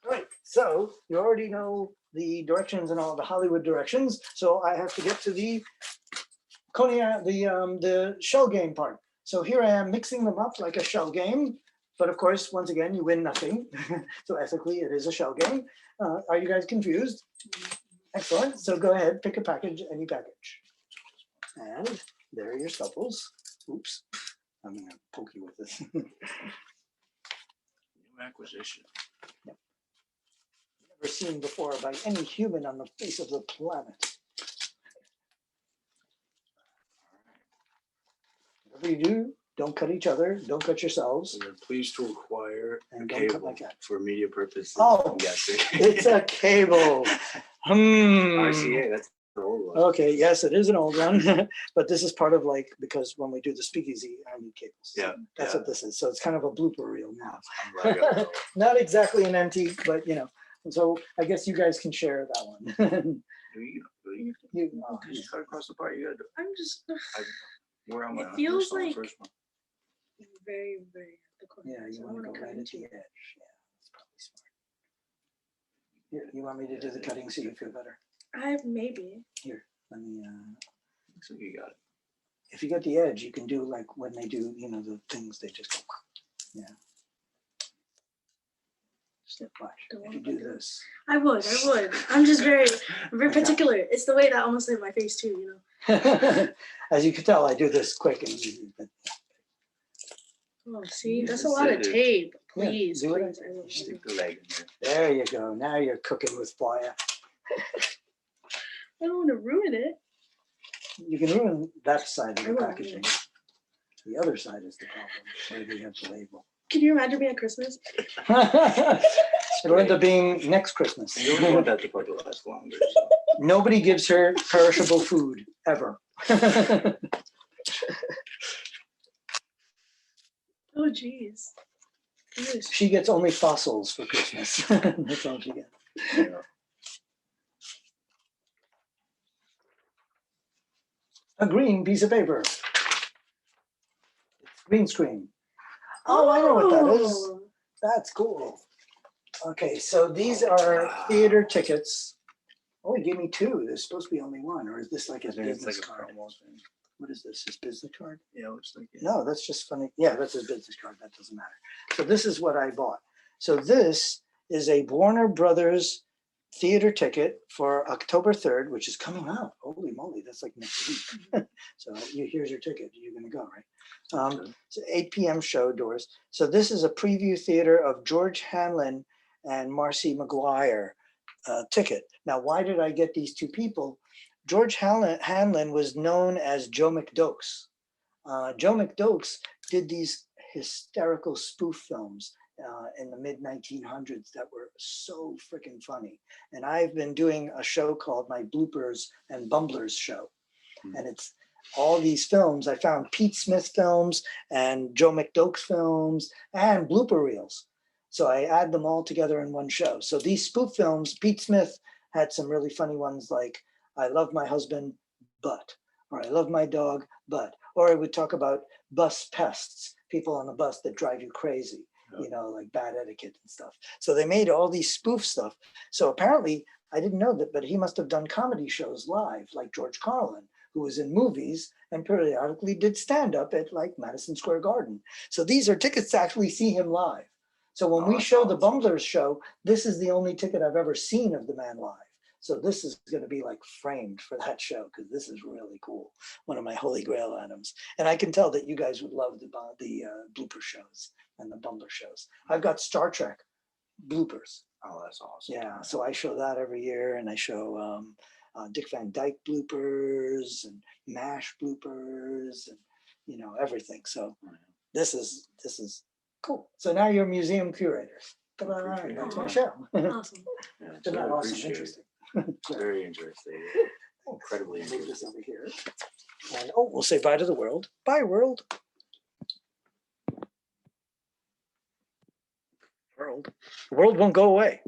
Right, so you already know the directions and all the Hollywood directions, so I have to get to the the shell game part. So here I am mixing them up like a shell game, but of course, once again, you win nothing. So ethically, it is a shell game. Are you guys confused? Excellent. So go ahead, pick a package, any package. And there are your scuffles. Oops, I'm gonna poke you with this. New acquisition. Yep. Never seen before by any human on the face of the planet. Whatever you do, don't cut each other, don't cut yourselves. We are pleased to acquire And a don't cut cable like that. for media purposes. Oh, I'm guessing. It's a cable. RCA, that's the old one. Okay, yes, it is an old one, but this is part of like, because when we do the speakeasy, I need cables. Yeah, That's what this is. So it's kind of a blooper reel now. I'm glad I got it. Not exactly an antique, but you know, so I guess you guys can share that one. You just cut across the part. You got to. I'm just Where am I? It feels on the like- first one? very, very at the corner. Yeah, you so I want to wanna go cut right at into the it. edge. Yeah, that's probably smart. Here, you want me to do the cutting so you feel better? Maybe. Here, let me, Looks like you got it. if you get the edge, you can do like when they do, you know, the things they just go, yeah. Step watch. If you do this. I would. I'm just very particular. It's the way that almost like my face too, you know. As you can tell, I do this quick and easy, but Oh, see, You that's a just lot of said it. tape. Yeah, Please, do it. please. I will. Stick the leg in there. there you go. Now you're cooking with fire. I don't want to ruin it. You can ruin that side of I the will. packaging. The other side is the problem. Where do you have the label? Can you imagine me at Christmas? It'll end up being next Christmas. You don't want that to probably last longer. So. Nobody gives her perishable food ever. Oh, jeez. Yes. She gets only fossils for Christmas. That's all she gets. Yeah. A green piece of paper. It's green screen. Oh, I know what that is. Oh. That's cool. Okay, so these are theater tickets. Oh, he gave me two. There's supposed to be only one, or is this like a I think it's business like a card? promo thing. What is this? His business card? Yeah, it looks like it. No, that's just funny. Yeah, that's his business card. That doesn't matter. So this is what I bought. So this is a Warner Brothers theater ticket for October 3rd, which is coming out. Holy moly, that's like next week. So here's your ticket. You're going to go, right? It's 8 p.m. show doors. So this is a preview theater of George Hanlon and Marcy McGuire ticket. Now, why did I get these two people? George Hanlon was known as Joe McDoakes. Joe McDoakes did these hysterical spoof films in the mid 1900s that were so freaking funny. And I've been doing a show called my Bloopers and Bumblers show. And it's all these films. I found Pete Smith films and Joe McDoakes films and blooper reels. So I add them all together in one show. So these spoof films, Pete Smith had some really funny ones like I love my husband, but, or I love my dog, but, or I would talk about bus pests, people on the bus that drive you crazy, you know, like bad etiquette and stuff. So they made all these spoof stuff. So apparently, I didn't know that, but he must have done comedy shows live, like George Carlin, who was in movies and periodically did stand up at like Madison Square Garden. So these are tickets to actually see him live. So when we show the Bumblers show, this is the only ticket I've ever seen of the man live. So this is going to be like framed for that show because this is really cool. One of my holy grail items. And I can tell that you guys would love the blooper shows and the Bumbler shows. I've got Star Trek bloopers. Oh, that's awesome. Yeah, so I show that every year, and I show Dick Van Dyke bloopers and MASH bloopers and you know everything. So this is cool. So now you're museum curators. That's my show. Awesome. Yeah, Isn't that I awesome? appreciate it. Interesting. Very interesting. Incredibly Move interesting. this over here. And oh, we'll say bye to the world. Bye, world. World. The world won't go away.